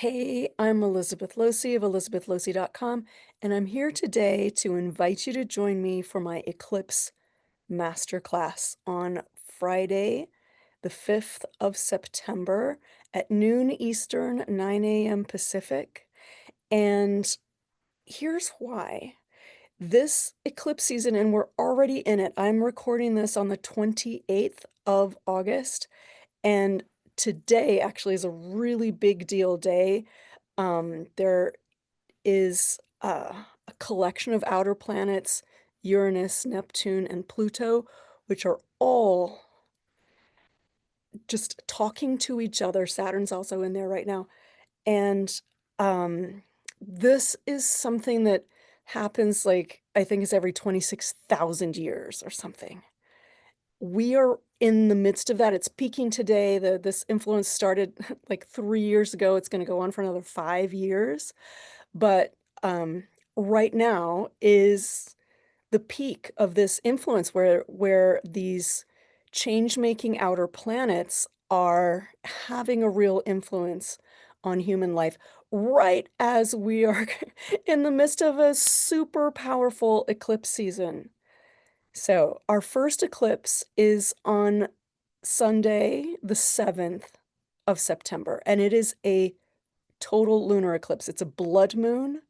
Hey, I'm Elizabeth Losey of elizabethlosey.com, and I'm here today to invite you to join me for my Eclipse Masterclass on Friday, the 5th of September at noon Eastern, 9 a.m. Pacific. And here's why. This eclipse season, and we're already in it, I'm recording this on the 28th of August, and today actually is a really big deal day. There is a collection of outer planets, Uranus, Neptune, and Pluto, which are all just talking to each other. Saturn's also in there right now. And this is something that happens, like, I think it's every 26,000 years or something. We are in the midst of that. It's peaking today. This influence started like 3 years ago. It's going to go on for another 5 years. But um, right now is the peak of this influence where these change-making outer planets are having a real influence on human life, right as we are in the midst of a super powerful eclipse season. So our first eclipse is on Sunday, the 7th of September, and it is a total lunar eclipse. It's a blood moon,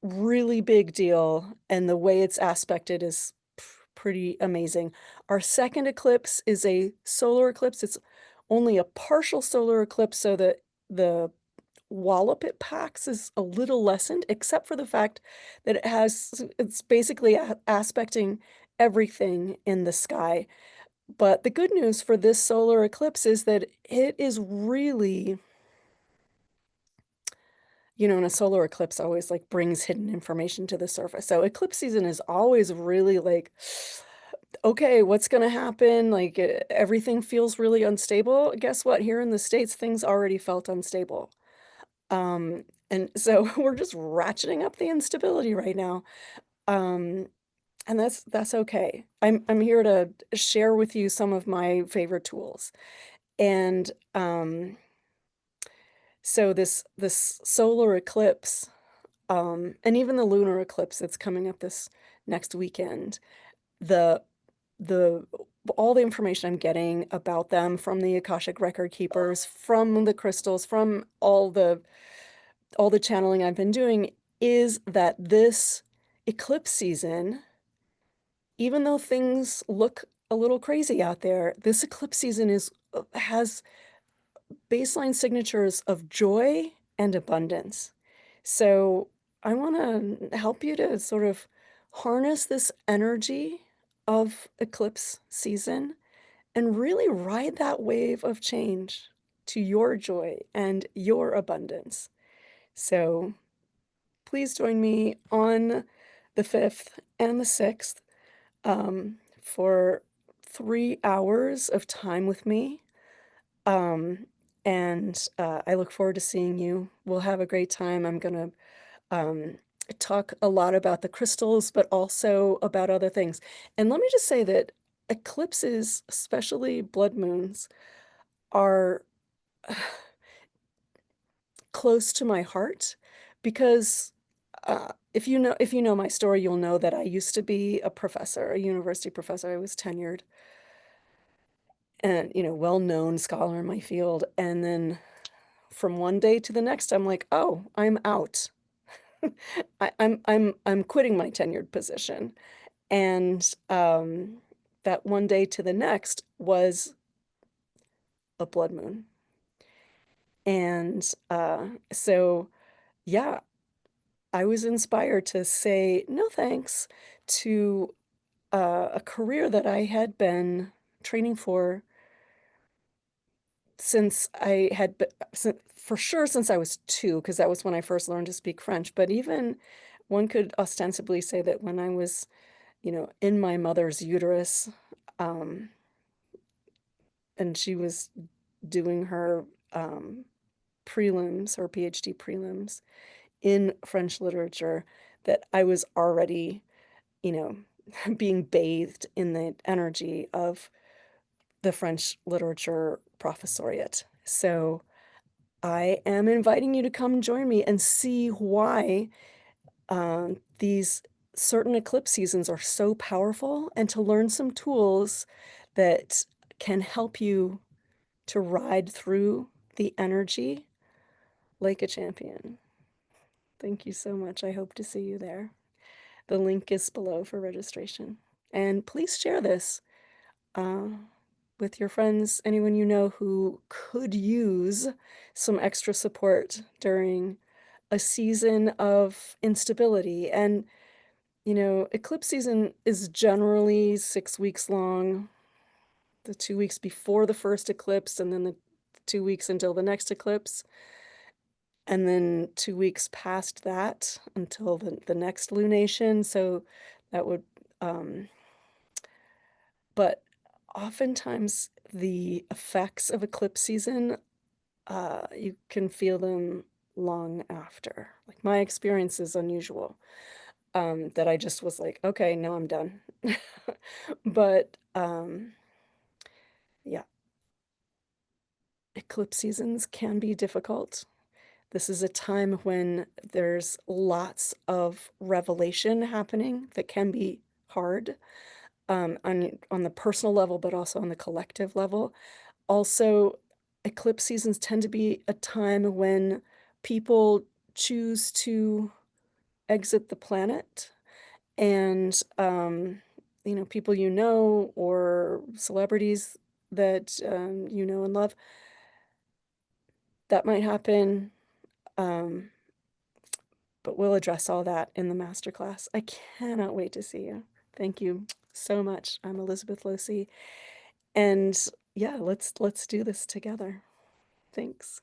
really big deal, and the way it's aspected is pretty amazing. Our second eclipse is a solar eclipse. It's only a partial solar eclipse, so that the wallop it packs is a little lessened, except for the fact that it's basically aspecting everything in the sky. But the good news for this solar eclipse is that it is really, and a solar eclipse always like brings hidden information to the surface. So eclipse season is always really like, okay, what's going to happen? Like everything feels really unstable. Guess what? Here in the States, things already felt unstable. And so we're just ratcheting up the instability right now. Um, and that's okay. I'm here to share with you some of my favorite tools. And so this solar eclipse, and even the lunar eclipse that's coming up this next weekend, the the all the information I'm getting about them from the Akashic record keepers, from the crystals, from all the channeling I've been doing, is that this eclipse season, even though things look a little crazy out there, this eclipse season has baseline signatures of joy and abundance. So I want to help you to sort of harness this energy of eclipse season and really ride that wave of change to your joy and your abundance. So please join me on the 5th and the 6th for 3 hours of time with me. Um, and I look forward to seeing you. We'll have a great time. I'm going to talk a lot about the crystals, but also about other things. And let me just say that eclipses, especially blood moons, are close to my heart because if you know my story, you'll know that I used to be a professor, a university professor. I was tenured and well-known scholar in my field. And then from one day to the next, I'm like, oh, I'm out. I'm quitting my tenured position. And that one day to the next was a blood moon. And so, yeah, I was inspired to say no thanks to a career that I had been training for since I had been, for sure since I was 2, because that was when I first learned to speak French. But even one could ostensibly say that when I was, in my mother's uterus, um, and she was doing her prelims, her PhD prelims in French literature, that I was already, you know, being bathed in the energy of the French literature professoriate. So I am inviting you to come join me and see why these certain eclipse seasons are so powerful and to learn some tools that can help you to ride through the energy like a champion. Thank you so much. I hope to see you there. The link is below for registration. And please share this uh, with your friends, anyone you know who could use some extra support during a season of instability. And, eclipse season is generally 6 weeks long, the 2 weeks before the first eclipse, and then the 2 weeks until the next eclipse, and then 2 weeks past that until the next lunation. So that would, um, but oftentimes the effects of eclipse season, you can feel them long after. Like my experience is unusual, that I just was like, okay, no, I'm done. But yeah, eclipse seasons can be difficult. This is a time when there's lots of revelation happening that can be hard, on the personal level, but also on the collective level. Also, eclipse seasons tend to be a time when people choose to exit the planet, and, people or celebrities that, and love, that might happen, um, but we'll address all that in the masterclass. I cannot wait to see you. Thank you so much. I'm Elizabeth Losi, and yeah, let's do this together. Thanks.